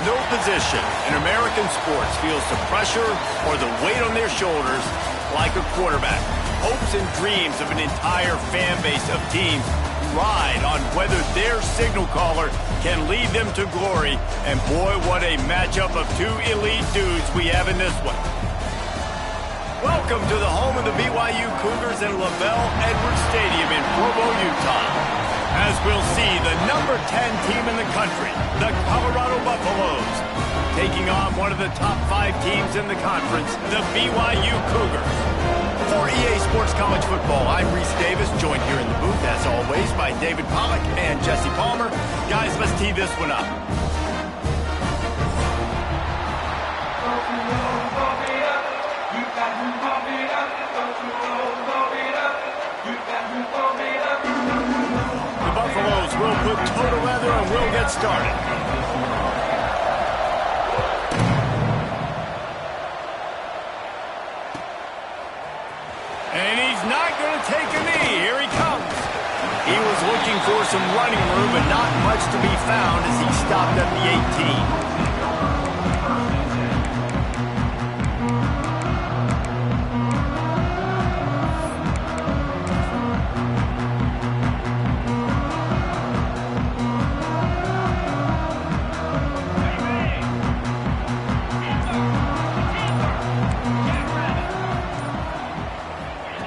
No position in American sports feels the pressure or the weight on their shoulders like a quarterback. Hopes and dreams of an entire fan base of teams ride on whether their signal caller can lead them to glory. And boy, what a matchup of two elite dudes we have in this one. Welcome to the home of the BYU Cougars in LaBelle Edwards Stadium in Provo, Utah. As we'll see, the number 10 team in the country, the Colorado Buffaloes, taking on one of the top 5 teams in the conference, the BYU Cougars. For EA Sports College Football, I'm Reese Davis, joined here in the booth, as always, by David Pollack and Jesse Palmer. Guys, let's tee this one up. Buffaloes will put total leather and we'll get started. And he's not going to take a knee. Here he comes. He was looking for some running room, but not much to be found as he stopped at the 18.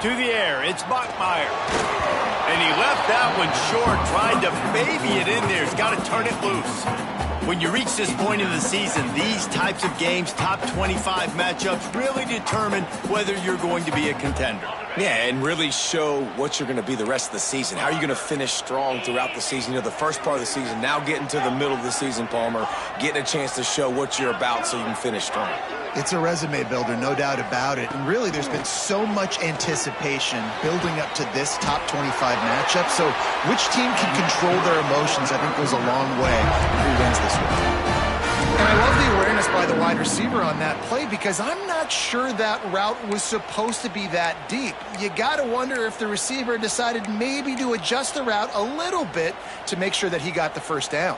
To the air, it's Bachmeier. And he left that one short, tried to baby it in there. He's got to turn it loose. When you reach this point in the season, these types of games, top 25 matchups, really determine whether you're going to be a contender. Yeah, and really show what you're going to be the rest of the season. How are you going to finish strong throughout the season? You know, the first part of the season, now getting to the middle of the season, Palmer, getting a chance to show what you're about so you can finish strong. It's a resume builder, no doubt about it. And really, there's been so much anticipation building up to this top 25 matchup. So which team can control their emotions, I think, goes a long way in who wins this one. And I love the awareness by the wide receiver on that play, because I'm not sure that route was supposed to be that deep. You got to wonder if the receiver decided maybe to adjust the route a little bit to make sure that he got the first down.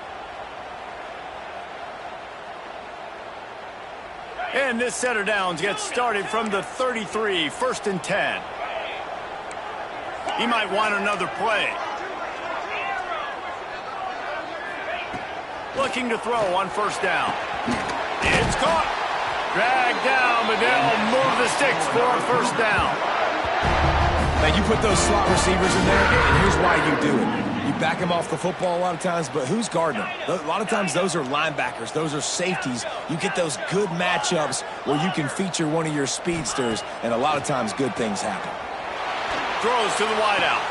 And this set of downs gets started from the 33, 1st and 10. He might want another play. Looking to throw on 1st down. It's caught. Dragged down, but they'll move the sticks for a 1st down. Now, you put those slot receivers in there, and here's why you do it. You back them off the football a lot of times, but who's guarding them? A lot of times those are linebackers. Those are safeties. You get those good matchups where you can feature one of your speedsters, and a lot of times good things happen. Throws to the wideout.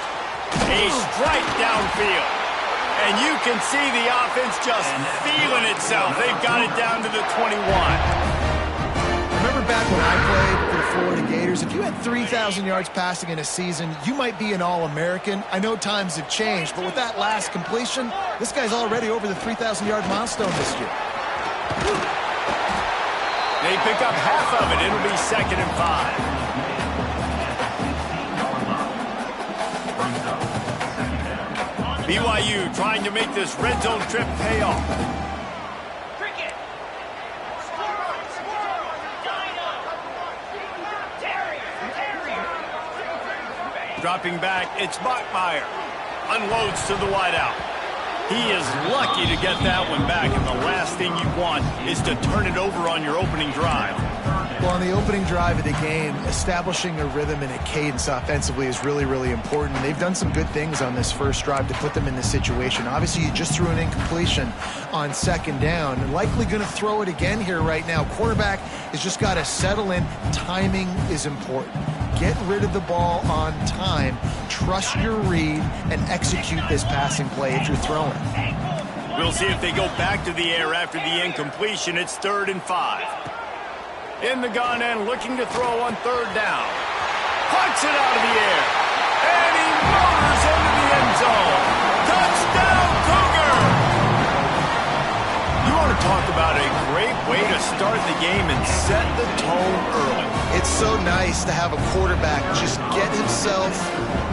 A strike downfield. And you can see the offense just feeling itself. They've got it down to the 21. Remember back when I played for the Florida Gators, if you had 3,000 yards passing in a season, you might be an All-American. I know times have changed, but with that last completion, this guy's already over the 3,000-yard milestone this year. They pick up half of it. It'll be 2nd and 5. BYU trying to make this red zone trip pay off. Dropping back, it's Bachmeier. Unloads to the wideout. He is lucky to get that one back, and the last thing you want is to turn it over on your opening drive. Well, on the opening drive of the game, establishing a rhythm and a cadence offensively is really, really important. They've done some good things on this first drive to put them in this situation. Obviously, you just threw an incompletion on 2nd down, and likely going to throw it again here right now. Quarterback has just got to settle in. Timing is important. Get rid of the ball on time. Trust your read and execute this passing play if you're throwing. We'll see if they go back to the air after the incompletion. It's 3rd and 5. In the gun and looking to throw on 3rd down. Punts it out of the air. And he motors into the end zone. Touchdown, Cougar! You want to talk about a great way to start the game and set the tone early. It's so nice to have a quarterback just get himself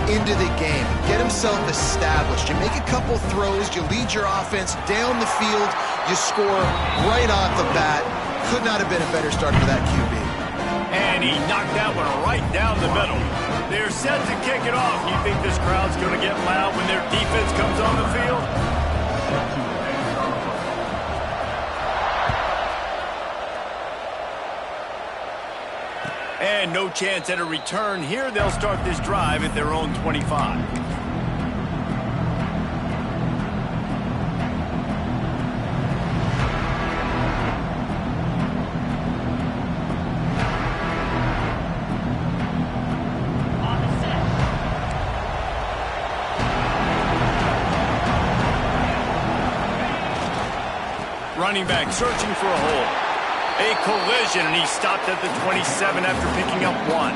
into the game, get himself established. You make a couple throws, you lead your offense down the field, you score right off the bat. Could not have been a better start for that QB. And he knocked that one right down the middle. They're set to kick it off. You think this crowd's going to get loud when their defense comes on the field? And no chance at a return here. They'll start this drive at their own 25. Running back searching for a hole. A collision, and he stopped at the 27 after picking up 1.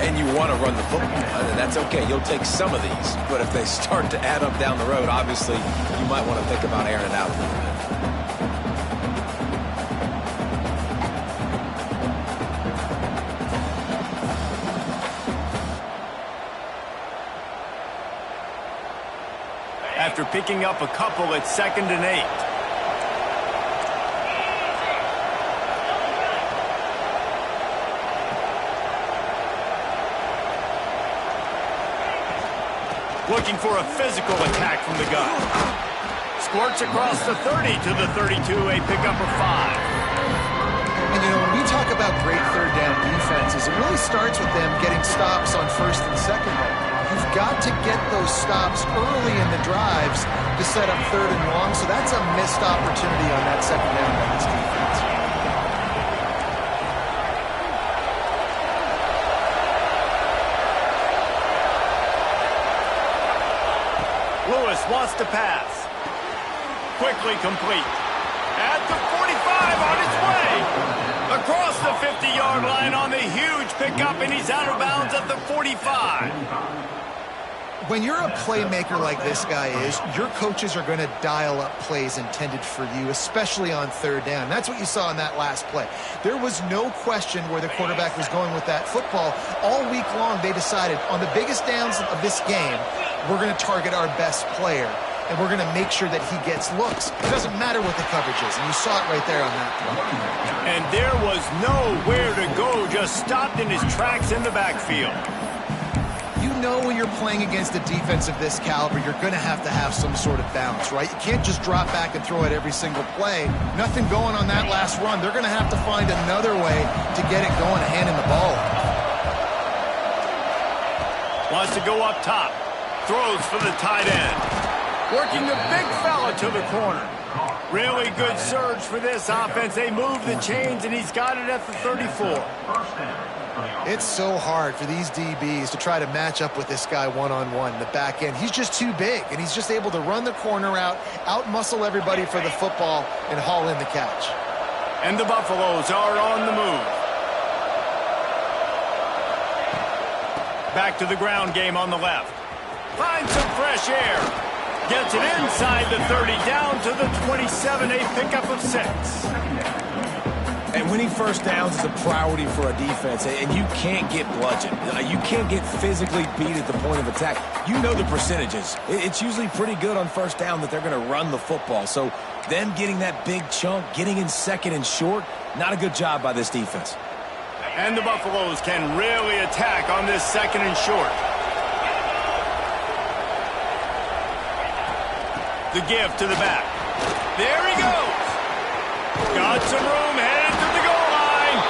And you want to run the football, and that's okay. You'll take some of these, but if they start to add up down the road, obviously you might want to think about airing it out a little bit. After picking up a couple, it's 2nd and 8. Looking for a physical attack from the gun. Squirts across the 30 to the 32, a pickup of 5. And, you know, when we talk about great third down defenses, it really starts with them getting stops on 1st and 2nd down. You've got to get those stops early in the drives to set up 3rd and long, so that's a missed opportunity on that 2nd down by this defense. Lewis wants to pass. Quickly complete. At the 45 on its way. across the 50-yard line on the huge pickup, and he's out of bounds at the 45. When you're a playmaker like this guy is, your coaches are going to dial up plays intended for you, especially on third down. That's what you saw in that last play. There was no question where the quarterback was going with that football. All week long, they decided on the biggest downs of this game, we're going to target our best player, and we're going to make sure that he gets looks. It doesn't matter what the coverage is, and you saw it right there on that play. And there was nowhere to go, just stopped in his tracks in the backfield. You know when you're playing against a defense of this caliber, you're going to have some sort of balance, right? You can't just drop back and throw it every single play. Nothing going on that last run. They're going to have to find another way to get it going, handing the ball off. Wants to go up top. Throws for the tight end. Working the big fella to the corner. Really good surge for this offense. They move the chains, and he's got it at the 34. It's so hard for these DBs to try to match up with this guy one-on-one in the back end. He's just too big, and he's just able to run the corner out-muscle everybody for the football, and haul in the catch. And the Buffaloes are on the move. Back to the ground game on the left. Finds some fresh air. Gets it inside the 30, down to the 27, a pickup of 6. And winning first downs is a priority for a defense, and you can't get bludgeoned. You can't get physically beat at the point of attack. You know the percentages. It's usually pretty good on first down that they're going to run the football. So them getting that big chunk, getting in second and short, not a good job by this defense. And the Buffaloes can really attack on this second and short. The give to the back. There he goes. Got some room, headed to the goal line.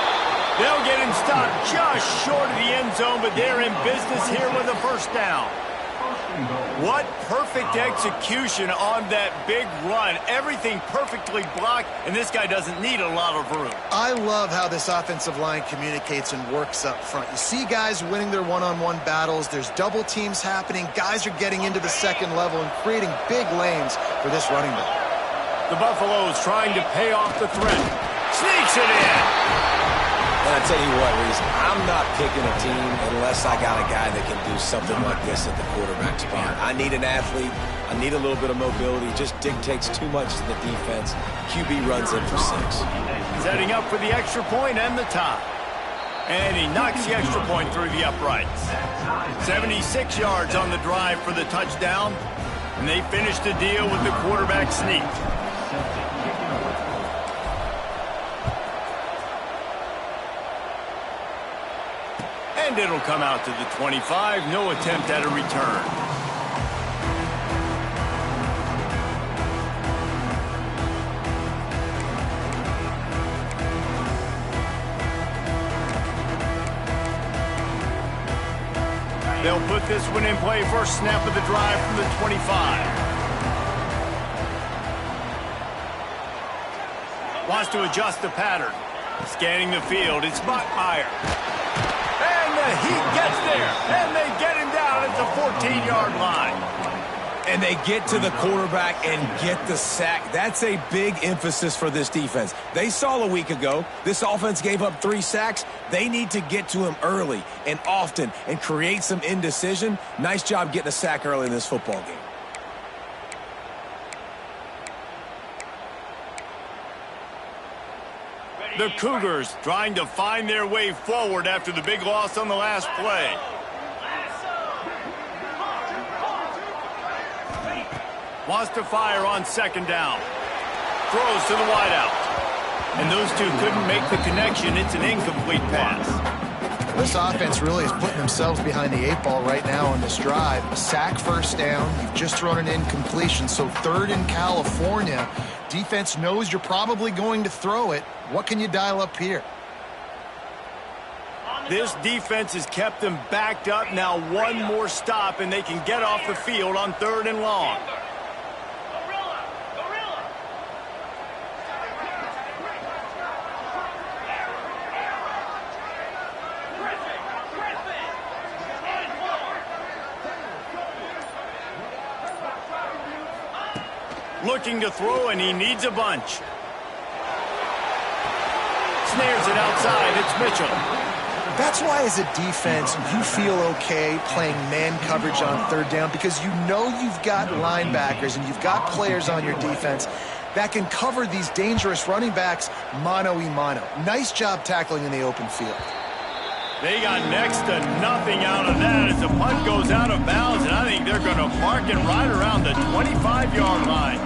They'll get him stopped just short of the end zone, but they're in business here with a first down. What perfect execution on that big run. Everything perfectly blocked, and this guy doesn't need a lot of room. I love how this offensive line communicates and works up front. You see guys winning their one-on-one battles. There's double teams happening. Guys are getting into the second level and creating big lanes for this running back. The Buffaloes trying to pay off the threat. Sneaks it in. And I tell you what, Reese, I'm not picking a team unless I got a guy that can do something like this at the quarterback spot. I need an athlete. I need a little bit of mobility. Just dictates too much to the defense. QB runs in for 6. Setting up for the extra point and the tie. And he knocks the extra point through the uprights. 76 yards on the drive for the touchdown. And they finish the deal with the quarterback sneak. And it'll come out to the 25. No attempt at a return. They'll put this one in play. First snap of the drive from the 25. Wants to adjust the pattern. Scanning the field. It's Bachmeier. And he gets there. And they get him down at the 14-yard line. And they get to the quarterback and get the sack. That's a big emphasis for this defense. They saw a week ago, this offense gave up 3 sacks. They need to get to him early and often and create some indecision. Nice job getting a sack early in this football game. The Cougars trying to find their way forward after the big loss on the last play. Wants to fire on second down. Throws to the wideout. And those two couldn't make the connection. It's an incomplete pass. This offense really is putting themselves behind the 8 ball right now on this drive. Sack, first down. You've just thrown an incompletion. So 3rd in California. Defense knows you're probably going to throw it. What can you dial up here? This defense has kept them backed up. Now one more stop, and they can get off the field on 3rd and long. Looking to throw, and he needs a bunch. snares it outside. It's Mitchell. That's why as a defense, you feel okay playing man coverage on third down because you know you've got linebackers and you've got players on your defense that can cover these dangerous running backs mano-a-mano. Nice job tackling in the open field. They got next to nothing out of that as the punt goes out of bounds, and I think they're going to mark it right around the 25-yard line.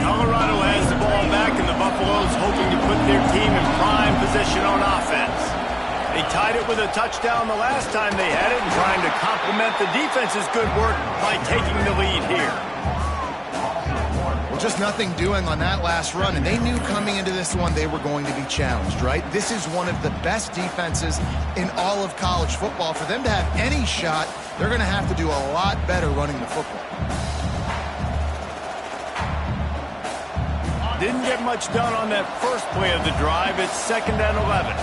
Colorado has the ball back, and the Buffaloes hoping to put their team in prime position on offense. They tied it with a touchdown the last time they had it and trying to complement the defense's good work by taking the lead here. Just nothing doing on that last run, and they knew coming into this one they were going to be challenged, right? This is one of the best defenses in all of college football. For them to have any shot, they're going to have to do a lot better running the football. Didn't get much done on that first play of the drive. It's 2nd and 11.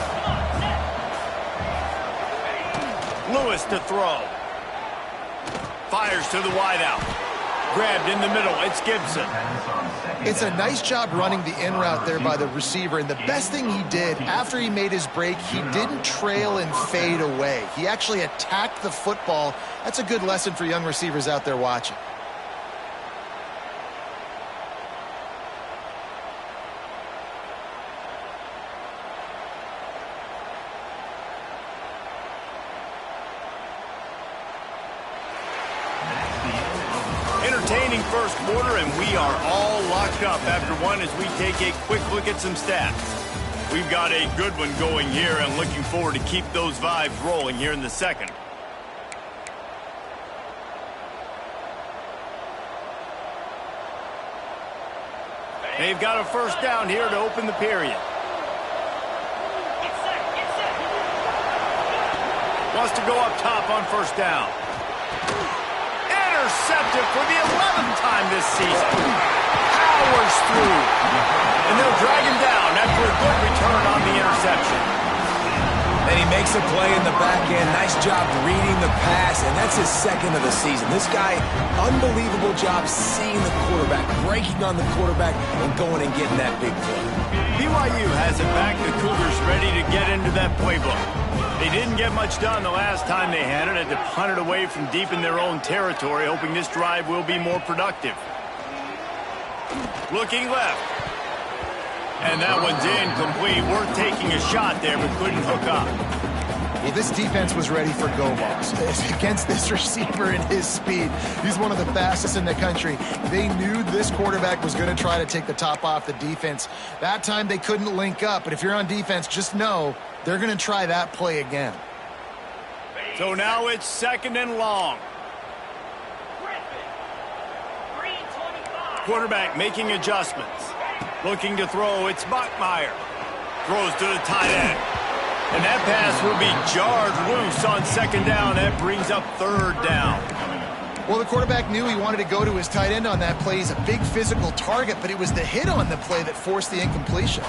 Lewis to throw. Fires to the wideout. Grabbed in the middle. It's Gibson. It's a nice job running the in route there by the receiver, and the best thing he did after he made his break, he didn't trail and fade away. He actually attacked the football. That's a good lesson for young receivers out there watching. Entertaining first quarter, and we are all locked up after one as we take a quick look at some stats. We've got a good one going here and looking forward to keep those vibes rolling here in the second. They've got a first down here to open the period. Wants to go up top on first down. Intercepted for the 11th time this season. Powers through. And they'll drag him down after a good return on the interception. And he makes a play in the back end. Nice job reading the pass, and that's his second of the season. This guy, unbelievable job seeing the quarterback, breaking on the quarterback, and going and getting that big play. BYU has it back. The Cougars ready to get into that playbook. They didn't get much done the last time they had it. Had to punt it away from deep in their own territory, hoping this drive will be more productive. Looking left. And that one's incomplete. Worth taking a shot there, but couldn't hook up. Well, this defense was ready for go balls against this receiver and his speed. He's one of the fastest in the country. They knew this quarterback was going to try to take the top off the defense. That time they couldn't link up, but if you're on defense, just know they're going to try that play again. So now it's 2nd and long. Quarterback making adjustments. Looking to throw, it's Bachmeier. Throws to the tight end. And that pass will be jarred loose on 2nd down. That brings up 3rd down. Well, the quarterback knew he wanted to go to his tight end on that play. He's a big physical target, but it was the hit on the play that forced the incompletion.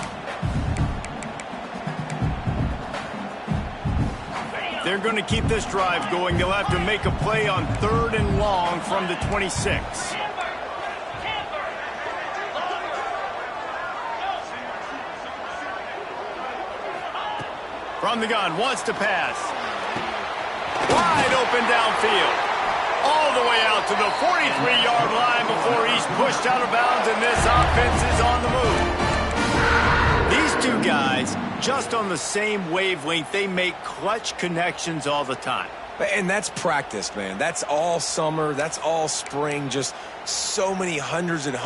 They're going to keep this drive going. They'll have to make a play on 3rd and long from the 26. From the gun, wants to pass. Wide open downfield. All the way out to the 43-yard line before he's pushed out of bounds, and this offense is on the move. These two guys, just on the same wavelength, they make clutch connections all the time. And that's practice, man. That's all summer. That's all spring. Just so many hundreds and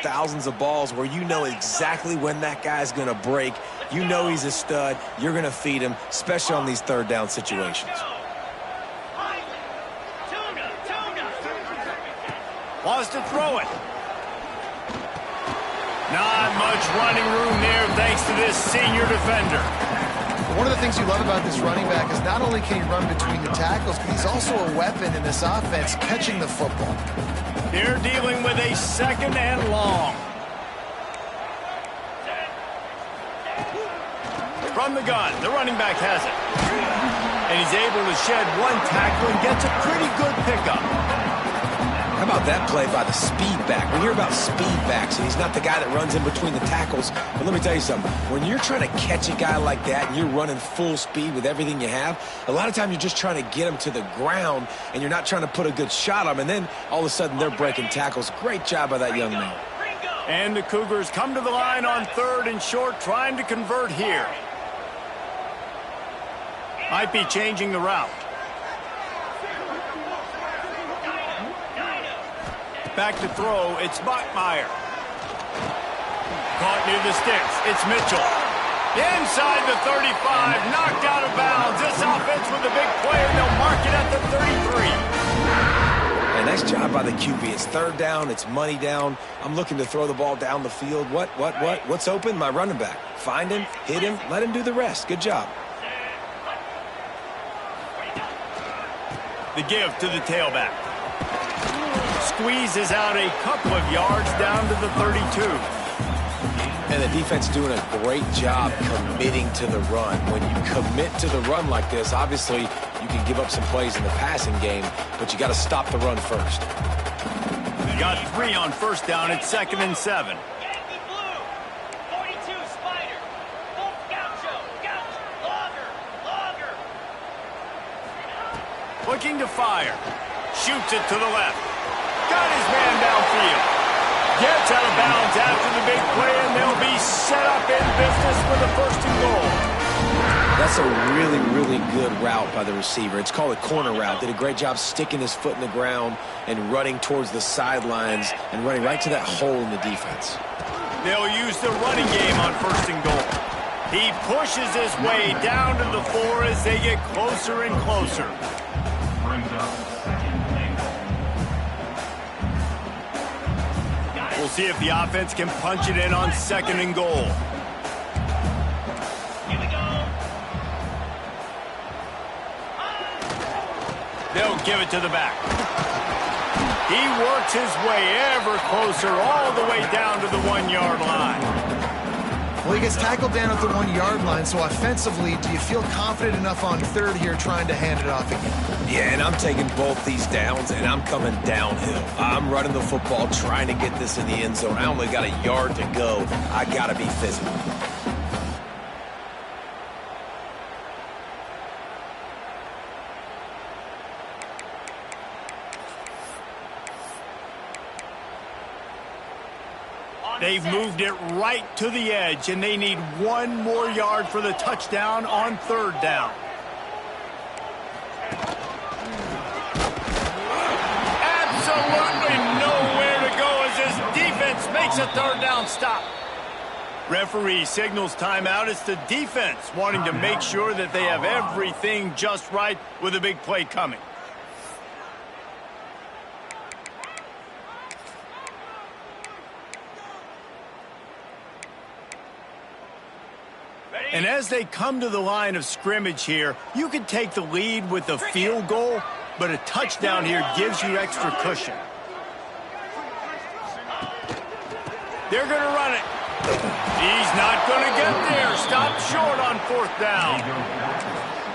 thousands of balls where you know exactly when that guy's going to break. You know he's a stud. You're going to feed him, especially on these 3rd down situations. Wants to throw it. Not much running room there thanks to this senior defender. One of the things you love about this running back is not only can he run between the tackles, but he's also a weapon in this offense, catching the football. They're dealing with a 2nd and long. From the gun, the running back has it. And he's able to shed one tackle and gets a pretty good pickup. How about that play by the speed back? We hear about speed backs, and he's not the guy that runs in between the tackles. But let me tell you something. When you're trying to catch a guy like that and you're running full speed with everything you have, a lot of times you're just trying to get him to the ground, and you're not trying to put a good shot on him, and then all of a sudden they're breaking tackles. Great job by that young man. And the Cougars come to the line on 3rd and short, trying to convert here. Might be changing the route. Back to throw, it's Bachmeier. Caught near the sticks, it's Mitchell. Inside the 35, knocked out of bounds. This offense with a big play, and they'll mark it at the 33. And nice job by the QB. It's 3rd down, it's money down. I'm looking to throw the ball down the field. What's open? My running back. Find him, hit him, let him do the rest. Good job. The give to the tailback. Squeezes out a couple of yards down to the 32. And the defense doing a great job committing to the run. When you commit to the run like this, obviously you can give up some plays in the passing game, but you got to stop the run first. Got 3 on 1st down. It's 2nd and 7. Looking to fire. Shoots it to the left. Got his man downfield. Gets out of bounds after the big play, and they'll be set up in business with a 1st and goal. That's a really, really good route by the receiver. It's called a corner route. Did a great job sticking his foot in the ground and running towards the sidelines and running right to that hole in the defense. They'll use the running game on 1st and goal. He pushes his way down to the 4 as they get closer and closer. We'll see if the offense can punch it in on 2nd and goal. Here we go. They'll give it to the back. He works his way ever closer all the way down to the 1-yard line. Well, he gets tackled down at the 1-yard line, so offensively, do you feel confident enough on 3rd here trying to hand it off again? Yeah, and I'm taking both these downs, and I'm coming downhill. I'm running the football, trying to get this in the end zone. I only got a yard to go. I got to be physical. They've moved it right to the edge, and they need 1 more yard for the touchdown on 3rd down. Absolutely nowhere to go as this defense makes a 3rd down stop. Referee signals timeout. It's the defense wanting to make sure that they have everything just right with a big play coming. And as they come to the line of scrimmage here, you can take the lead with a field goal, but a touchdown here gives you extra cushion. They're going to run it. He's not going to get there. Stopped short on 4th down.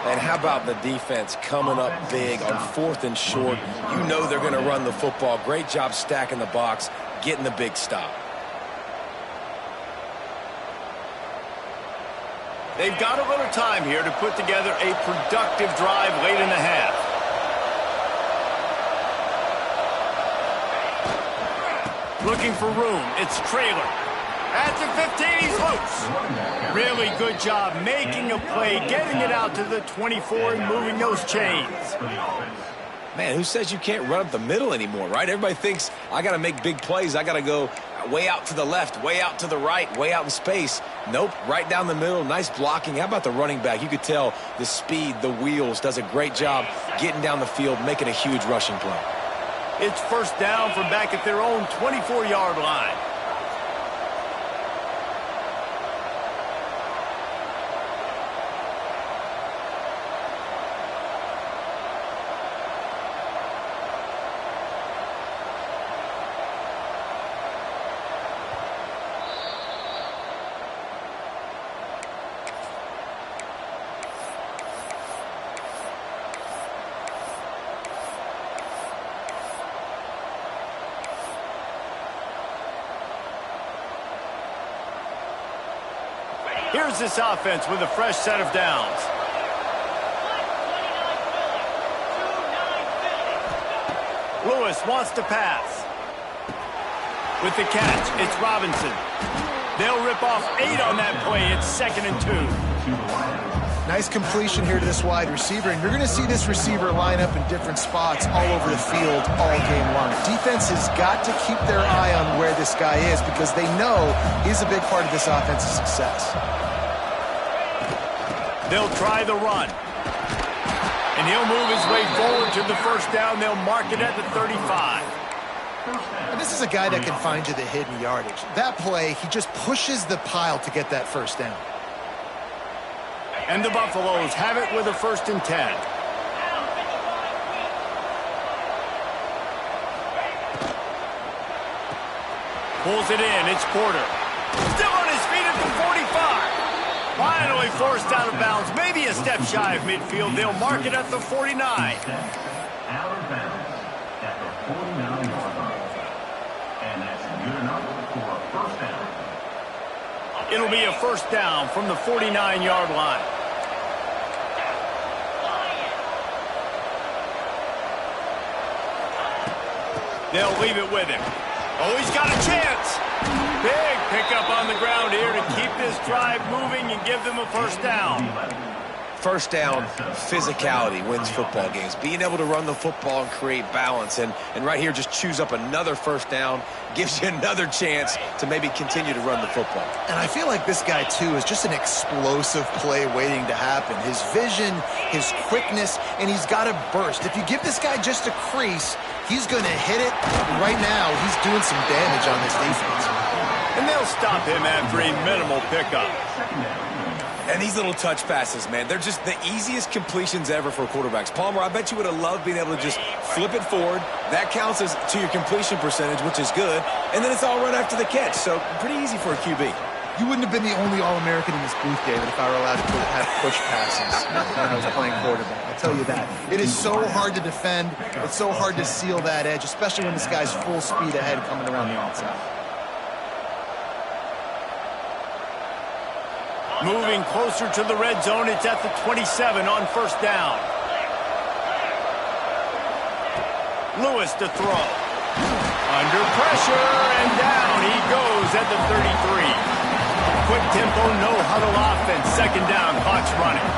And how about the defense coming up big on 4th and short? You know they're going to run the football. Great job stacking the box, getting the big stop. They've got a little time here to put together a productive drive late in the half. Looking for room. It's Traylor. At the 15, he's loose. Really good job making a play, getting it out to the 24 and moving those chains. Man, who says you can't run up the middle anymore, right? Everybody thinks I got to make big plays. I got to go way out to the left, way out to the right, way out in space. Nope, right down the middle. Nice blocking. How about the running back? You could tell the speed, the wheels, does a great job getting down the field, making a huge rushing play. It's 1st down from back at their own 24-yard line. Here's this offense with a fresh set of downs. Lewis wants to pass. With the catch, it's Robinson. They'll rip off 8 on that play. It's 2nd and 2. Nice completion here to this wide receiver, and you're going to see this receiver line up in different spots all over the field all game long. Defense has got to keep their eye on where this guy is because they know he's a big part of this offense's success. They'll try the run. And he'll move his way forward to the first down. They'll mark it at the 35. And this is a guy that can find you the hidden yardage. That play, he just pushes the pile to get that first down. And the Buffaloes have it with a 1st and 10. Pulls it in. It's Porter. Still on his feet at the 45. Finally forced out of bounds. Maybe a step shy of midfield. They'll mark it at the 49. Out of bounds at the 49-yard line. And that's good enough for a first down. It'll be a first down from the 49-yard line. They'll leave it with him. Oh, he's got a chance. Big pickup on the ground here to keep this drive moving and give them a first down. First down, physicality wins football games. Being able to run the football and create balance. And right here, just choose up another first down, gives you another chance to maybe continue to run the football. And I feel like this guy, too, is just an explosive play waiting to happen. His vision, his quickness, and he's got a burst. If you give this guy just a crease, he's going to hit it. Right now, he's doing some damage on this defense. And they'll stop him after a minimal pickup. And these little touch passes, man, they're just the easiest completions ever for quarterbacks. Palmer, I bet you would have loved being able to just flip it forward. That counts as to your completion percentage, which is good. And then it's all run after the catch. So pretty easy for a QB. You wouldn't have been the only All-American in this booth, David, if I were allowed to have push passes when I was playing quarterback. I'll tell you that. It is so hard to defend. It's so hard to seal that edge, especially when this guy's full speed ahead coming around the outside. Moving closer to the red zone, it's at the 27 on first down. Lewis to throw. Under pressure, and down he goes at the 33. Quick tempo, no huddle offense. 2nd down, clock's running.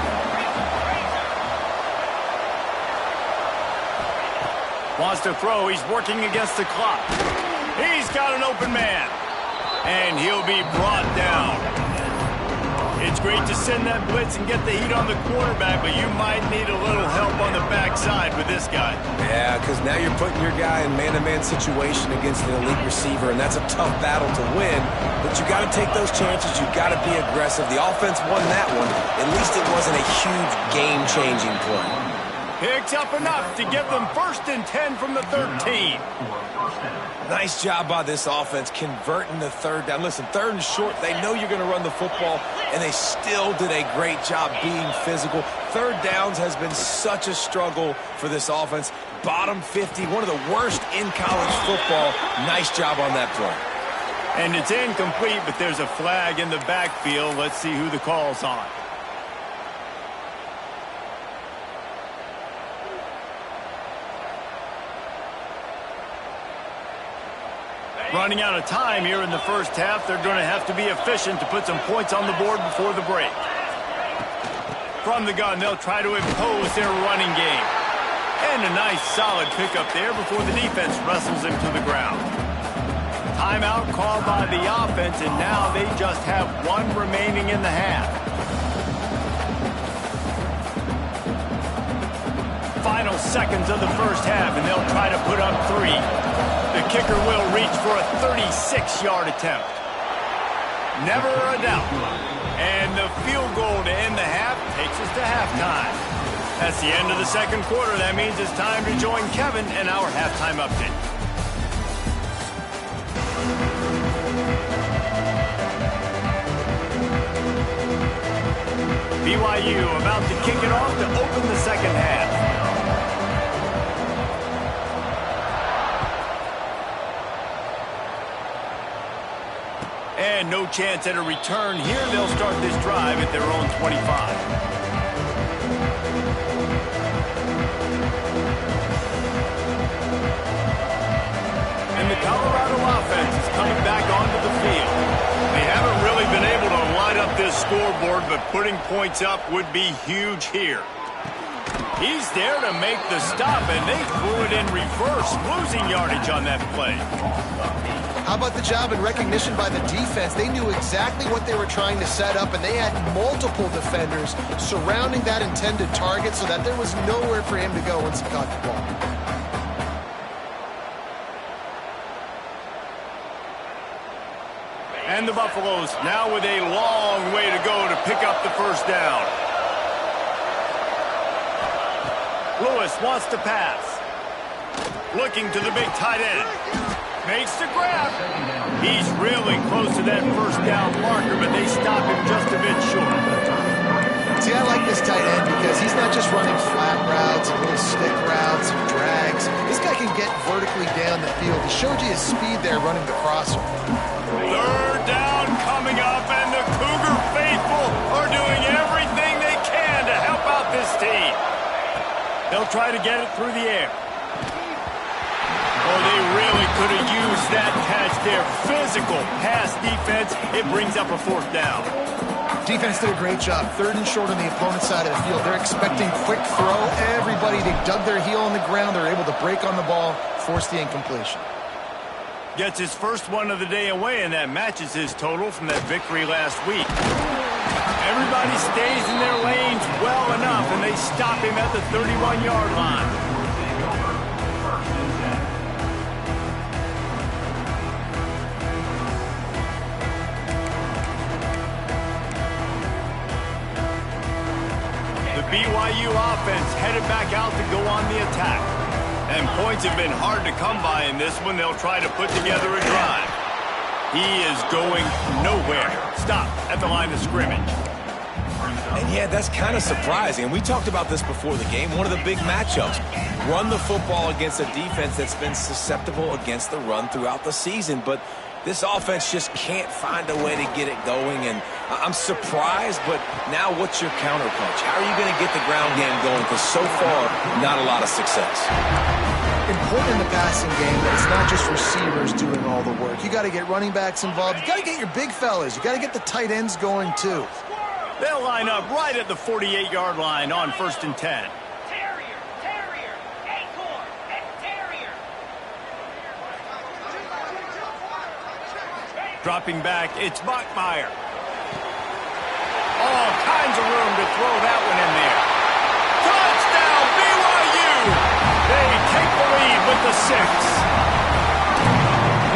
Wants to throw, he's working against the clock. He's got an open man. And he'll be brought down. It's great to send that blitz and get the heat on the quarterback, but you might need a little help on the backside with this guy. Yeah, because now you're putting your guy in man-to-man situation against an elite receiver, and that's a tough battle to win. But you got to take those chances. You got to be aggressive. The offense won that one. At least it wasn't a huge game-changing play. Picks up enough to give them 1st and 10 from the 13. Nice job by this offense converting the 3rd down. Listen, 3rd and short, they know you're going to run the football, and they still did a great job being physical. 3rd downs has been such a struggle for this offense. Bottom 50, one of the worst in college football. Nice job on that play. And it's incomplete, but there's a flag in the backfield. Let's see who the call's on. Running out of time here in the first half. They're going to have to be efficient to put some points on the board before the break. From the gun, they'll try to impose their running game. And a nice solid pickup there before the defense wrestles him to the ground. Timeout called by the offense, and now they just have 1 remaining in the half. Final seconds of the first half, and they'll try to put up 3. The kicker will reach for a 36-yard attempt. Never a doubt. And the field goal to end the half takes us to halftime. That's the end of the 2nd quarter. That means it's time to join Kevin in our halftime update. BYU about to kick it off to open the 2nd half. And had no chance at a return. Here they'll start this drive at their own 25. And the Colorado offense is coming back onto the field. They haven't really been able to light up this scoreboard, but putting points up would be huge here. He's there to make the stop, and they threw it in reverse, losing yardage on that play. How about the job and recognition by the defense? They knew exactly what they were trying to set up, and they had multiple defenders surrounding that intended target so that there was nowhere for him to go once he caught the ball. And the Buffaloes now with a long way to go to pick up the first down. Lewis wants to pass. Looking to the big tight end. Makes the grab. He's really close to that first down marker, but they stop him just a bit short. See, I like this tight end because he's not just running flat routes and little stick routes and drags. This guy can get vertically down the field. He showed you his speed there running the crosser. Third down coming up, and the Cougar faithful are doing everything they can to help out this team. They'll try to get it through the air. Oh, they really could have used that catch there. Physical pass defense. It brings up a fourth down. Defense did a great job. Third and short on the opponent's side of the field. They're expecting quick throw. Everybody, they dug their heel on the ground. They're able to break on the ball, force the incompletion. Gets his first one of the day away, and that matches his total from that victory last week. Everybody stays in their lanes well enough, and they stop him at the 31-yard line. The BYU offense headed back out to go on the attack. And points have been hard to come by in this one. They'll try to put together a drive. He is going nowhere. Stop at the line of scrimmage. And yeah, that's kind of surprising. And we talked about this before the game. One of the big matchups. Run the football against a defense that's been susceptible against the run throughout the season. But this offense just can't find a way to get it going. And I'm surprised, but now what's your counterpunch? How are you going to get the ground game going? Because so far, not a lot of success. Important in the passing game that it's not just receivers doing all the work. You got to get running backs involved. You got to get your big fellas. You got to get the tight ends going too. They'll line up right at the 48-yard line on 1st and 10. Dropping back, it's Bachmeier. All kinds of room to throw that one in there. Touchdown, BYU! They take the lead with the 6.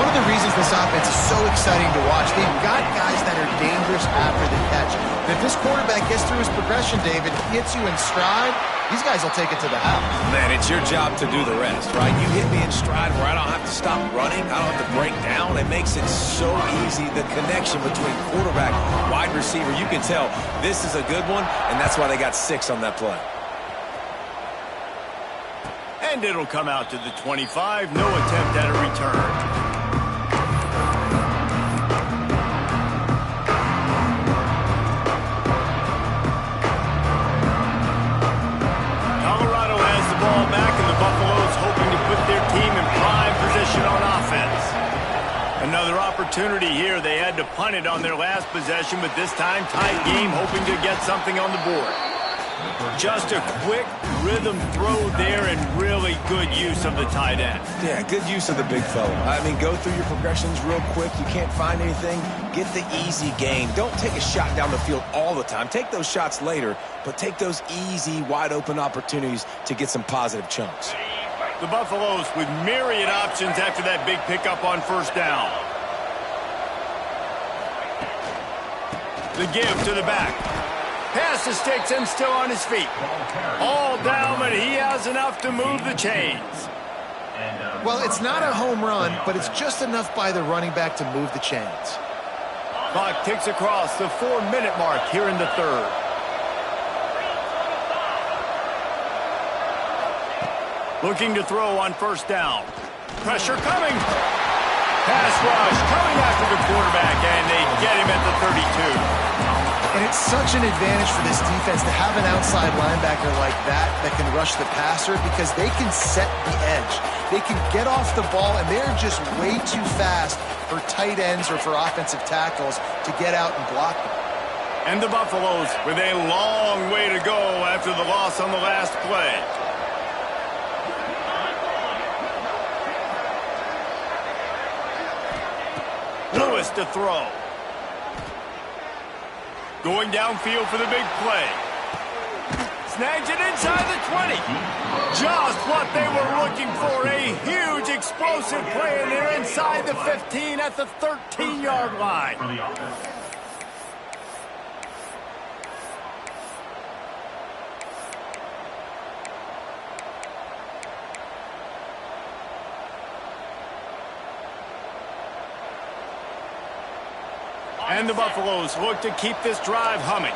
One of the reasons this offense is so exciting to watch, they've got guys that are dangerous after the catch. And if this quarterback gets through his progression, David, hits you in stride, these guys will take it to the house. Man, it's your job to do the rest, right? You hit me in stride where I don't have to stop running. I don't have to break down. It makes it so easy. The connection between quarterback, wide receiver, you can tell this is a good one, and that's why they got 6 on that play. And it'll come out to the 25. No attempt at a return. Back, and the Buffaloes hoping to put their team in prime position on offense. Another opportunity here. They had to punt it on their last possession, but this time tight game, hoping to get something on the board. Just a quick rhythm throw there, and really good use of the tight end. Yeah, good use of the big fella. I mean, go through your progressions real quick. You can't find anything. Get the easy gain. Don't take a shot down the field all the time. Take those shots later, but take those easy, wide-open opportunities to get some positive chunks. The Buffaloes with myriad options after that big pickup on 1st down. The give to the back. Pass to sticks him still on his feet. All down, but he has enough to move the chains. Well, it's not a home run, but it's just enough by the running back to move the chains. Clock ticks across the 4-minute mark here in the 3rd. Looking to throw on 1st down. Pressure coming. Pass rush coming after the quarterback, and they get him at the 32. And it's such an advantage for this defense to have an outside linebacker like that can rush the passer because they can set the edge. They can get off the ball, and they're just way too fast for tight ends or for offensive tackles to get out and block them. And the Buffaloes with a long way to go after the loss on the last play. Lewis to throw. Going downfield for the big play. Snags it inside the 20. Just what they were looking for. A huge explosive play, and they're inside the 15 at the 13-yard line. And the Buffaloes look to keep this drive humming.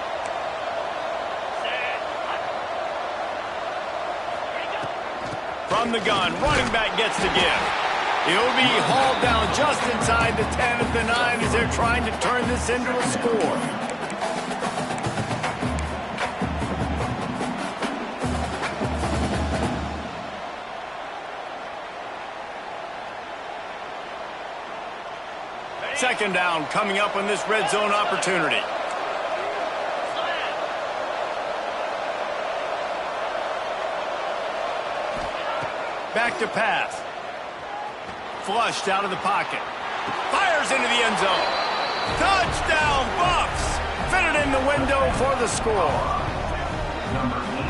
From the gun, running back gets the give. He'll be hauled down just inside the 10 at the 9 as they're trying to turn this into a score. Second down coming up on this red zone opportunity. Back to pass. Flushed out of the pocket. Fires into the end zone. Touchdown, Buffs! Fitted in the window for the score.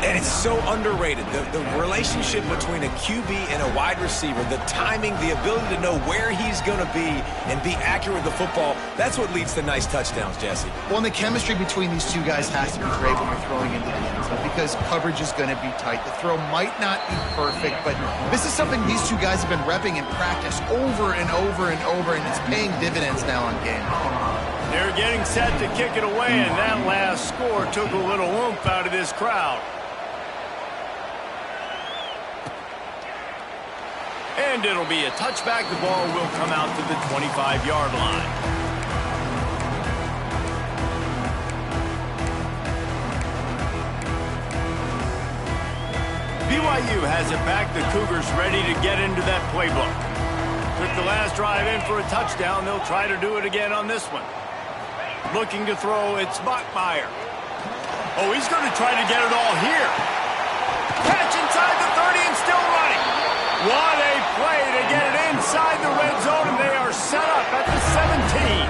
And it's so underrated. The relationship between a QB and a wide receiver, the timing, the ability to know where he's going to be and be accurate with the football, that's what leads to nice touchdowns, Jesse. Well, and the chemistry between these two guys has to be great when you're throwing into the end zone because coverage is going to be tight. The throw might not be perfect, but this is something these two guys have been repping in practice over and over and over, and it's paying dividends now on game. They're getting set to kick it away, and that last score took a little oomph out of this crowd. And it'll be a touchback. The ball will come out to the 25-yard line. BYU has it back. The Cougars ready to get into that playbook. Took the last drive in for a touchdown. They'll try to do it again on this one. Looking to throw, it's Bachmeier. Oh, he's going to try to get it all here. Catch inside the 30 and still running. What a play to get it inside the red zone, and they are set up at the 17.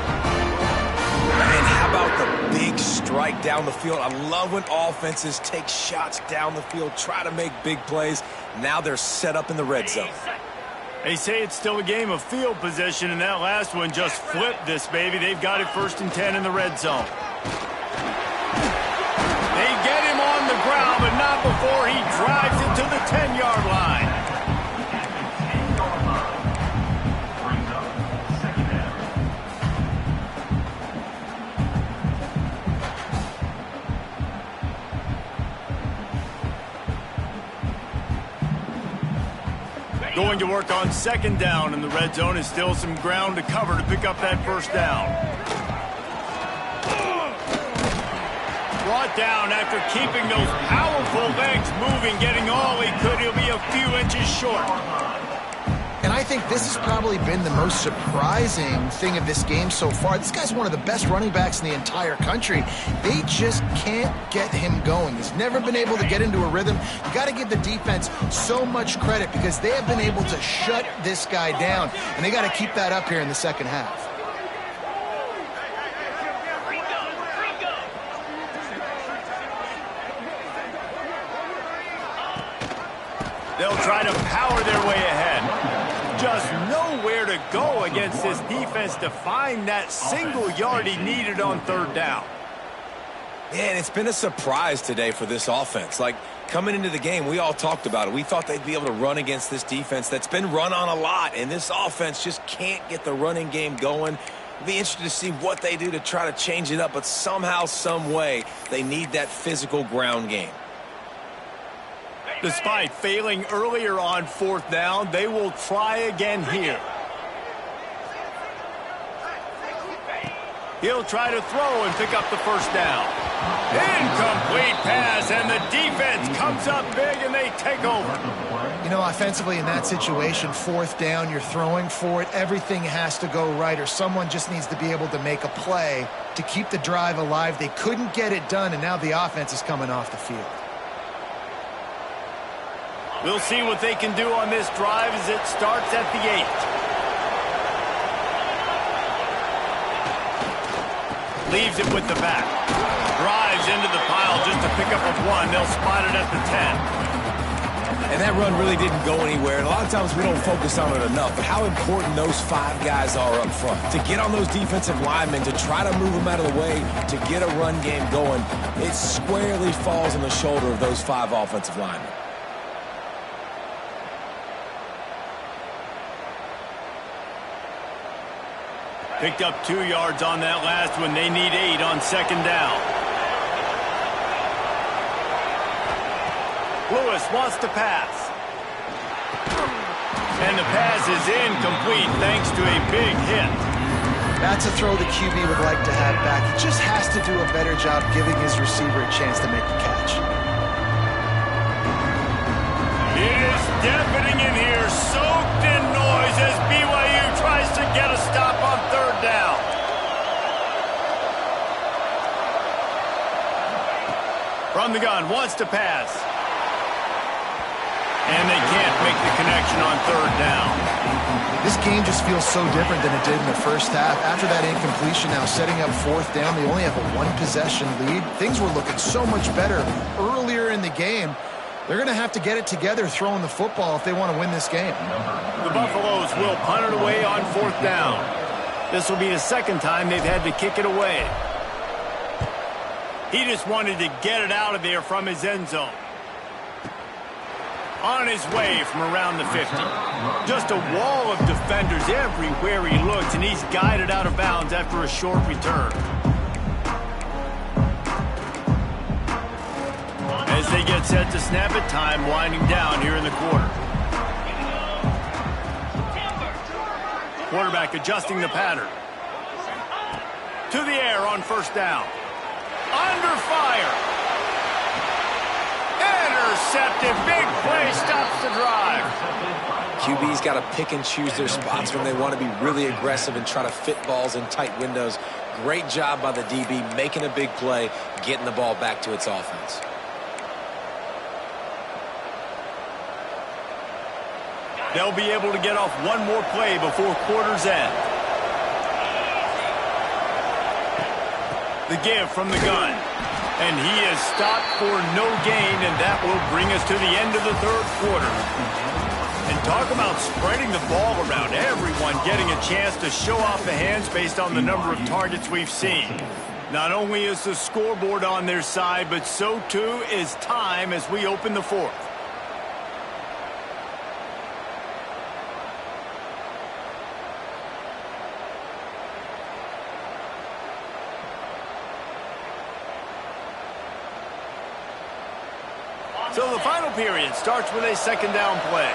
And how about the big strike down the field? I love when offenses take shots down the field, try to make big plays. Now they're set up in the red zone. They say it's still a game of field position, and that last one just flipped this baby. They've got it 1st and 10 in the red zone. They get him on the ground, but not before he drives it to the 10-yard line. Going to work on 2nd down in the red zone is still some ground to cover to pick up that 1st down. Brought down after keeping those powerful legs moving, getting all he could. He'll be a few inches short. And I think this has probably been the most surprising thing of this game so far. This guy's one of the best running backs in the entire country. They just can't get him going. He's never been able to get into a rhythm. You got to give the defense so much credit because they have been able to shut this guy down, and they got to keep that up here in the second half. They'll try to power their way ahead. Just nowhere to go against this defense to find that single yard he needed on 3rd down. Yeah, and it's been a surprise today for this offense. Like, coming into the game, we all talked about it. We thought they'd be able to run against this defense that's been run on a lot, and this offense just can't get the running game going. It'll be interesting to see what they do to try to change it up, but somehow, some way, they need that physical ground game. Despite failing earlier on 4th down, they will try again here. He'll try to throw and pick up the first down. Incomplete pass, and the defense comes up big, and they take over. You know, offensively in that situation, fourth down, you're throwing for it. Everything has to go right, or someone just needs to be able to make a play to keep the drive alive. They couldn't get it done, and now the offense is coming off the field. We'll see what they can do on this drive as it starts at the 8. Leaves it with the back. Drives into the pile just to pick up a 1. They'll spot it at the 10. And that run really didn't go anywhere. And a lot of times we don't focus on it enough, but how important those 5 guys are up front. To get on those defensive linemen, to try to move them out of the way, to get a run game going, it squarely falls on the shoulder of those 5 offensive linemen. Picked up 2 yards on that last one. They need 8 on second down. Lewis wants to pass. And the pass is incomplete thanks to a big hit. That's a throw the QB would like to have back. He just has to do a better job giving his receiver a chance to make the catch. It is deafening in here, soaked in noise as BYU tries to get a stop on third down. From the gun, wants to pass. And they can't make the connection on third down. This game just feels so different than it did in the first half. After that incompletion, now setting up fourth down, they only have a 1-possession lead. Things were looking so much better earlier in the game. They're going to have to get it together throwing the football if they want to win this game. The Buffaloes will punt it away on fourth down. This will be the second time they've had to kick it away. He just wanted to get it out of there from his end zone. On his way from around the 50. Just a wall of defenders everywhere he looks, and he's guided out of bounds after a short return. As they get set to snap it, time winding down here in the quarter. Quarterback adjusting the pattern. To the air on first down. Under fire. Intercepted. Big play stops the drive. QB's got to pick and choose their spots when they want to be really aggressive and try to fit balls in tight windows. Great job by the DB making a big play, getting the ball back to its offense. They'll be able to get off one more play before quarter's end. The give from the gun. And he is stopped for no gain, and that will bring us to the end of the third quarter. And talk about spreading the ball around. Everyone getting a chance to show off the hands based on the number of targets we've seen. Not only is the scoreboard on their side, but so too is time as we open the fourth. So the final period starts with a second down play.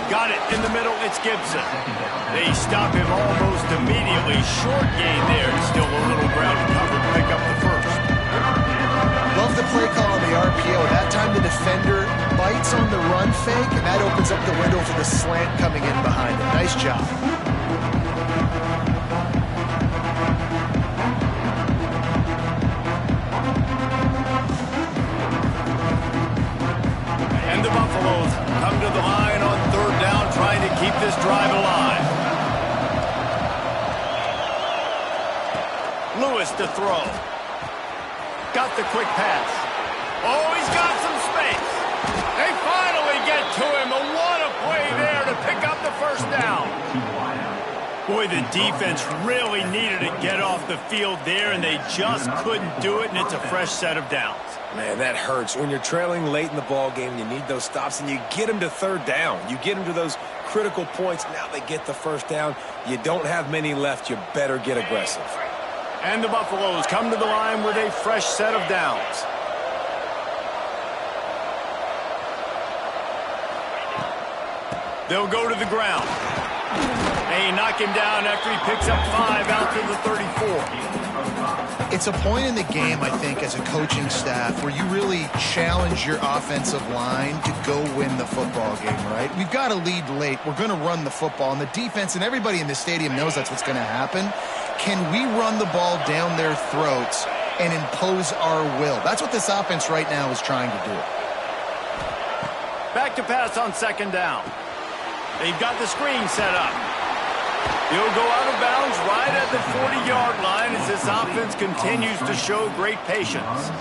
Got it in the middle, it's Gibson. They stop him almost immediately. Short gain there, still a little ground to cover to pick up the first. Love the play call on the RPO. That time the defender bites on the run fake, and that opens up the window for the slant coming in behind him. Nice job. And the Buffaloes come to the line on third down, trying to keep this drive alive. Lewis to throw. Got the quick pass. Oh, he's got some space. They finally get to him. What a play there to pick up the first down. Boy, the defense really needed to get off the field there, and they just couldn't do it, and it's a fresh set of downs. Man, that hurts. When you're trailing late in the ball game, you need those stops, and you get them to third down. You get them to those critical points. Now they get the first down. You don't have many left. You better get aggressive. And the Buffaloes come to the line with a fresh set of downs. They'll go to the ground. They knock him down after he picks up 5 out to the 34. It's a point in the game, I think, as a coaching staff where you really challenge your offensive line to go win the football game, right? We've got to lead late. We're going to run the football. And the defense and everybody in the stadium knows that's what's going to happen. Can we run the ball down their throats and impose our will? That's what this offense right now is trying to do. Back to pass on 2nd down. They've got the screen set up. He'll go out of bounds right at the 40-yard line as this offense continues to show great patience.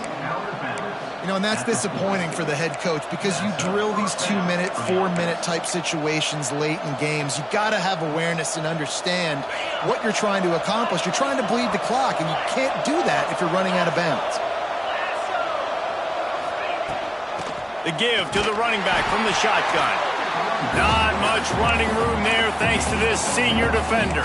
You know, and that's disappointing for the head coach because you drill these 2-minute, 4-minute type situations late in games. You've got to have awareness and understand what you're trying to accomplish. You're trying to bleed the clock, and you can't do that if you're running out of bounds. The give to the running back from the shotgun. Not much running room there thanks to this senior defender.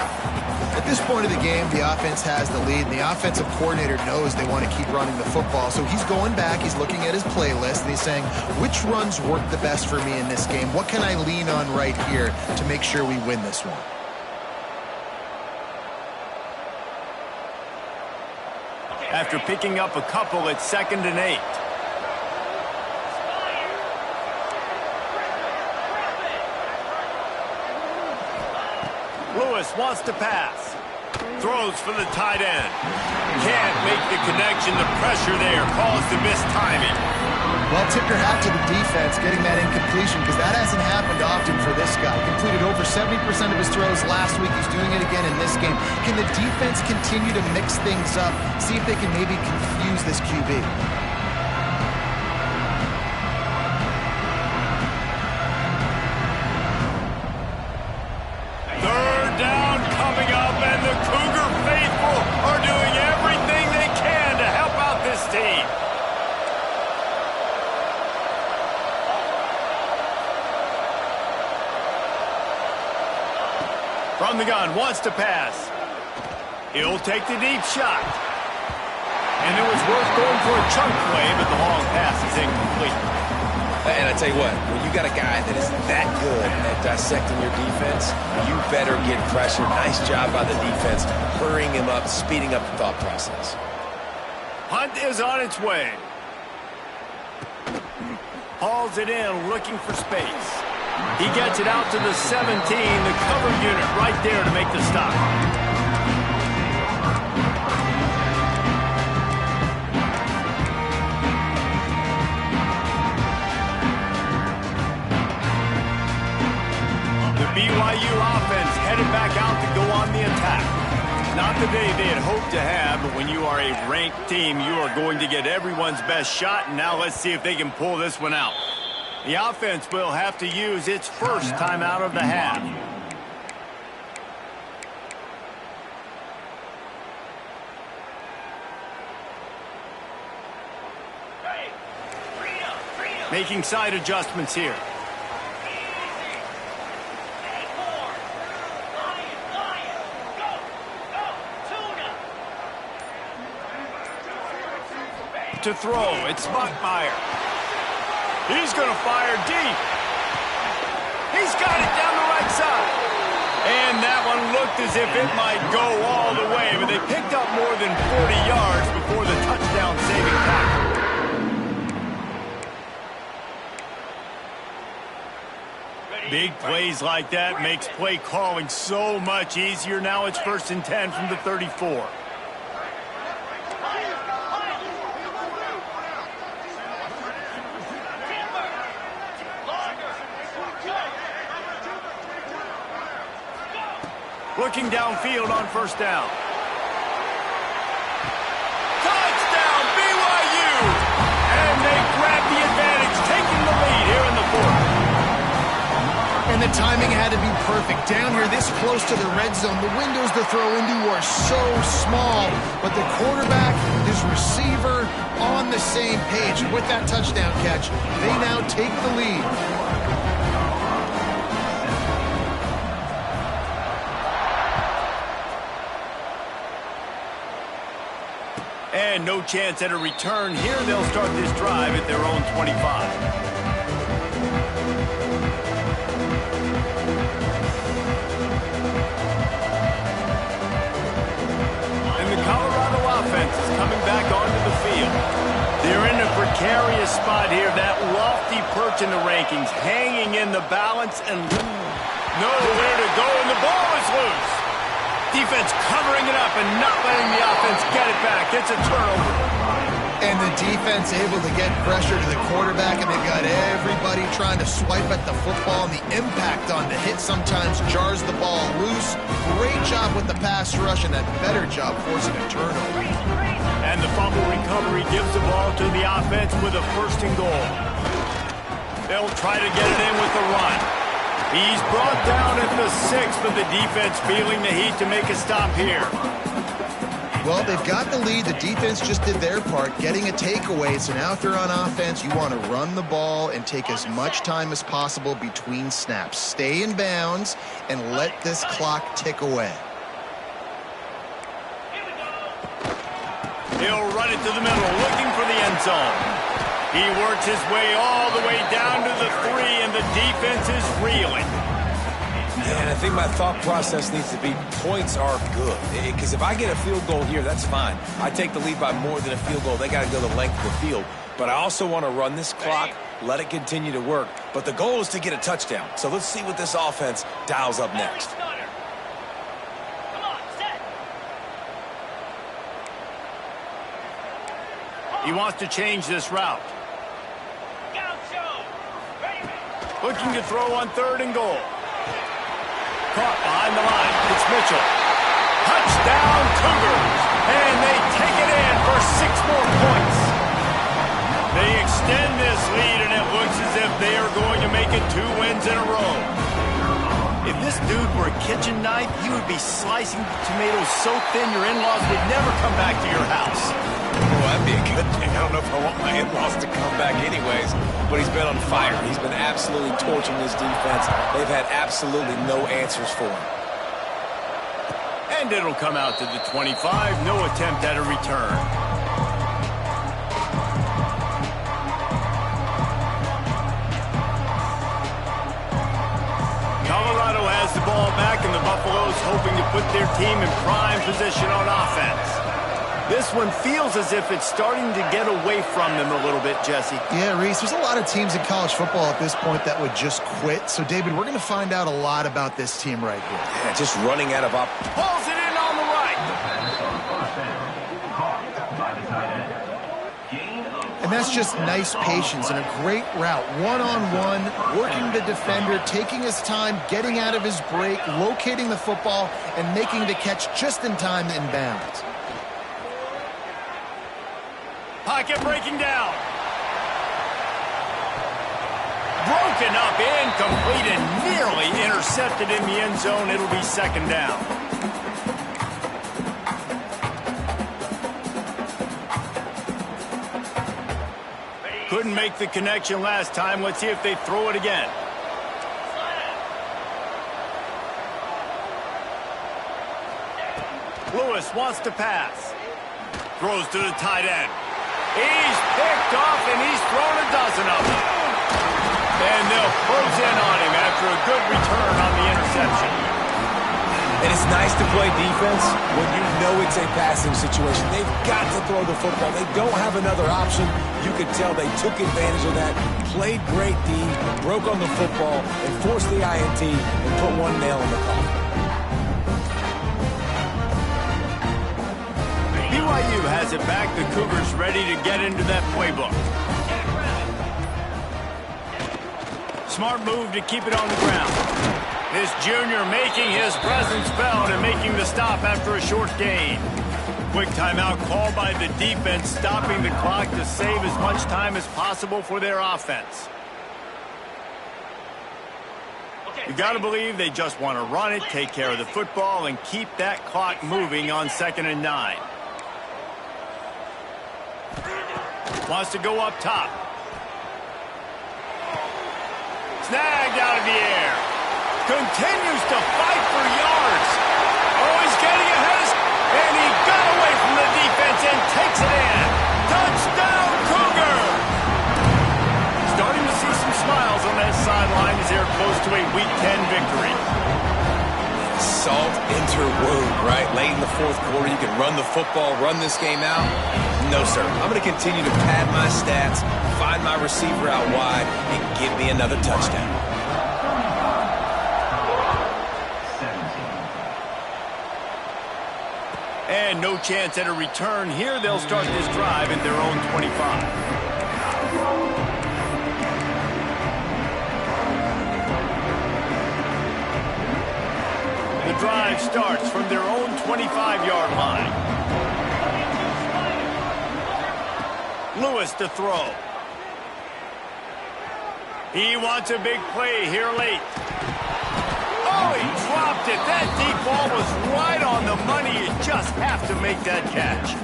At this point of the game, the offense has the lead, and the offensive coordinator knows they want to keep running the football. So he's going back, he's looking at his playlist, and he's saying, which runs work the best for me in this game? What can I lean on right here to make sure we win this one? After picking up a couple, it's 2nd and 8. Lewis wants to pass. Throws for the tight end. Can't make the connection. The pressure there caused the missed timing. Well, tip your hat to the defense getting that incompletion because that hasn't happened often for this guy. Completed over 70% of his throws last week. He's doing it again in this game. Can the defense continue to mix things up? See if they can maybe confuse this QB. From the gun, wants to pass. He'll take the deep shot. And it was worth going for a chunk play, but the long pass is incomplete. And I tell you what, when you got a guy that is that good at dissecting your defense, you better get pressure. Nice job by the defense, hurrying him up, speeding up the thought process. Hunt is on its way. Hauls it in, looking for space. He gets it out to the 17, the cover unit right there to make the stop. The BYU offense headed back out to go on the attack. Not the day they had hoped to have, but when you are a ranked team, you are going to get everyone's best shot, and now let's see if they can pull this one out. The offense will have to use its first timeout of the half. Making side adjustments here. To throw, it's Buckmeyer. He's going to fire deep. He's got it down the right side. And that one looked as if it might go all the way, but they picked up more than 40 yards before the touchdown-saving tackle. Big plays like that makes play calling so much easier. Now it's 1st and 10 from the 34. Looking downfield on 1st down. Touchdown, BYU! And they grab the advantage, taking the lead here in the 4th. And the timing had to be perfect. Down here this close to the red zone, the windows to throw into are so small. But the quarterback, his receiver, on the same page. And with that touchdown catch, they now take the lead. And no chance at a return here. They'll start this drive at their own 25. spot here, that lofty perch in the rankings, hanging in the balance and nowhere to go, and the ball is loose. Defense covering it up and not letting the offense get it back. It's a turnover. And the defense able to get pressure to the quarterback, and they've got everybody trying to swipe at the football, and the impact on the hit sometimes jars the ball loose. Great job with the pass rush, and a better job forcing a turnover. And the fumble recovery gives the ball to the offense with a 1st and goal. They'll try to get it in with the run. He's brought down at the 6, but the defense feeling the heat to make a stop here. Well, they've got the lead. The defense just did their part, getting a takeaway. So now if they're on offense, you want to run the ball and take as much time as possible between snaps. Stay in bounds and let this clock tick away. He'll run it to the middle, looking for the end zone. He works his way all the way down to the 3, and the defense is reeling. And I think my thought process needs to be points are good. Because if I get a field goal here, that's fine. I take the lead by more than a field goal. They got to go the length of the field. But I also want to run this clock, let it continue to work. But the goal is to get a touchdown. So let's see what this offense dials up next. He wants to change this route. Looking to throw on 3rd and goal. Caught behind the line. It's Mitchell. Touchdown Cougars. And they take it in for 6 more points. They extend this lead, and it looks as if they are going to make it 2 wins in a row. If this dude were a kitchen knife, you would be slicing tomatoes so thin your in-laws would never come back to your house. Well, that'd be a good thing. I don't know if I want my in-laws to come back anyways, but he's been on fire. He's been absolutely torching this defense. They've had absolutely no answers for him. And it'll come out to the 25. No attempt at a return. Colorado has the ball back, and the Buffaloes hoping to put their team in prime position on offense. This one feels as if it's starting to get away from them a little bit, Jesse. Yeah, Reese, there's a lot of teams in college football at this point that would just quit. So, David, we're going to find out a lot about this team right here. Yeah, just running out of pulls it in on the right. And that's just nice patience and a great route. One-on-one, working the defender, taking his time, getting out of his break, locating the football, and making the catch just in time in bounds. Pocket breaking down. Broken up, incomplete, and nearly intercepted in the end zone. It'll be 2nd down. Couldn't make the connection last time. Let's see if they throw it again. Lewis wants to pass. Throws to the tight end. He's picked off, and he's thrown a dozen of them. And they'll close in on him after a good return on the interception. And it's nice to play defense when you know it's a passing situation. They've got to throw the football. They don't have another option. You can tell they took advantage of that, played great D, broke on the football, and forced the INT and put one nail in the coffin. BYU has it back. The Cougars ready to get into that playbook. Smart move to keep it on the ground. This junior making his presence felt and making the stop after a short gain. Quick timeout called by the defense, stopping the clock to save as much time as possible for their offense. You got to believe they just want to run it, take care of the football, and keep that clock moving on 2nd and 9. Wants to go up top. Snagged out of the air. Continues to fight for yards. Oh, he's getting ahead. And he got away from the defense and takes it in. Touchdown, Cougar! Starting to see some smiles on that sideline as they're close to a Week 10 victory. Salt into pressure wound, right? Late in the fourth quarter, you can run the football, run this game out. No, sir. I'm going to continue to pad my stats, find my receiver out wide, and give me another touchdown. And no chance at a return here. They'll start this drive at their own 25. The drive starts from their own 25-yard line. Lewis to throw. He wants a big play here late. Oh, he dropped it. That deep ball was right on the money. You just have to make that catch.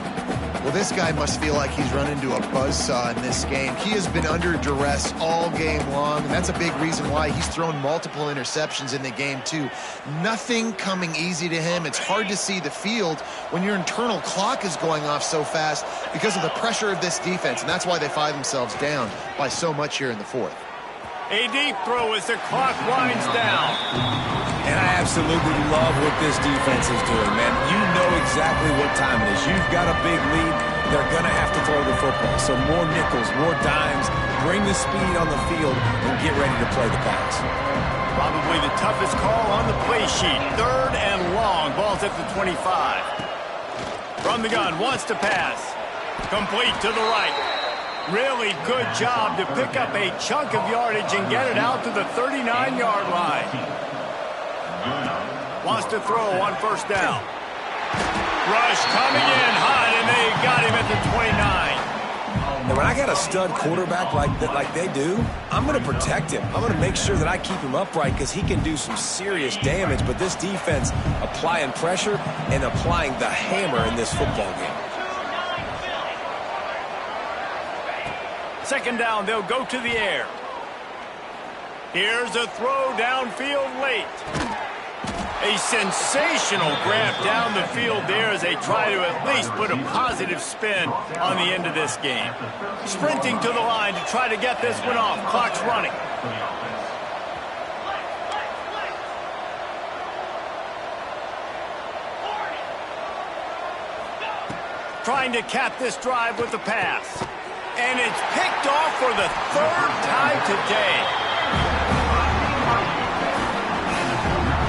Well, this guy must feel like he's run into a buzzsaw in this game. He has been under duress all game long, and that's a big reason why he's thrown multiple interceptions in the game, too. Nothing coming easy to him. It's hard to see the field when your internal clock is going off so fast because of the pressure of this defense, and that's why they find themselves down by so much here in the fourth. A deep throw as the clock winds down. And I absolutely love what this defense is doing, man. You know exactly what time it is. You've got a big lead. They're going to have to throw the football. So more nickels, more dimes, bring the speed on the field, and get ready to play the pass. Probably the toughest call on the play sheet. 3rd and long. Ball's at the 25. From the gun, wants to pass. Complete to the right. Really good job to pick up a chunk of yardage and get it out to the 39-yard line. Wants to throw on 1st down. Rush coming in hot, and they got him at the 29. And when I got a stud quarterback like they do, I'm going to protect him. I'm going to make sure that I keep him upright because he can do some serious damage. But this defense applying pressure and applying the hammer in this football game. 2nd down, they'll go to the air. Here's a throw downfield late. A sensational grab down the field there as they try to at least put a positive spin on the end of this game. Sprinting to the line to try to get this one off. Clock's running. Trying to cap this drive with a pass. And it's picked off for the 3rd time today.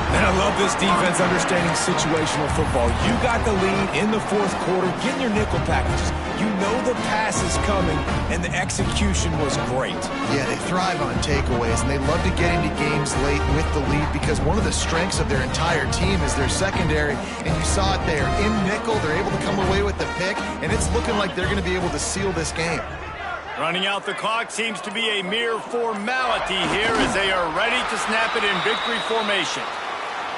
And I love this defense understanding situational football. You got the lead in the 4th quarter. Get in your nickel packages. You know the pass is coming, and the execution was great. Yeah, they thrive on takeaways, and they love to get into games late with the lead because one of the strengths of their entire team is their secondary, and you saw it there. In nickel, they're able to come away with the pick, and it's looking like they're going to be able to seal this game. Running out the clock seems to be a mere formality here as they are ready to snap it in victory formation.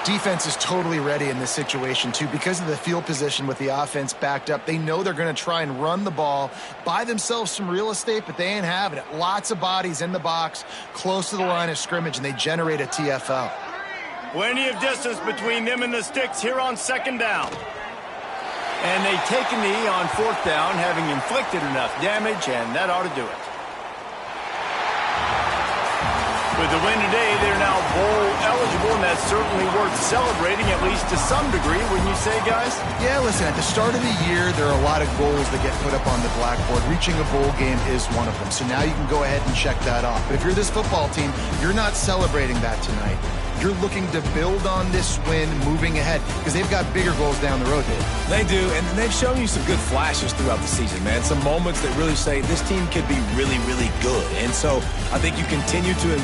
Defense is totally ready in this situation, too. Because of the field position with the offense backed up, they know they're going to try and run the ball, buy themselves some real estate, but they ain't having it. Lots of bodies in the box, close to the line of scrimmage, and they generate a TFL. Plenty of distance between them and the sticks here on 2nd down. And they take a knee on 4th down, having inflicted enough damage, and that ought to do it. With the win today, they're now bowl eligible, and that's certainly worth celebrating, at least to some degree, wouldn't you say, guys? Yeah, listen, at the start of the year, there are a lot of goals that get put up on the blackboard. Reaching a bowl game is one of them, so now you can go ahead and check that off. But if you're this football team, you're not celebrating that tonight. You're looking to build on this win moving ahead because they've got bigger goals down the road, Dave. They do, and they've shown you some good flashes throughout the season, man. Some moments that really say this team could be really, really good. And so I think you continue to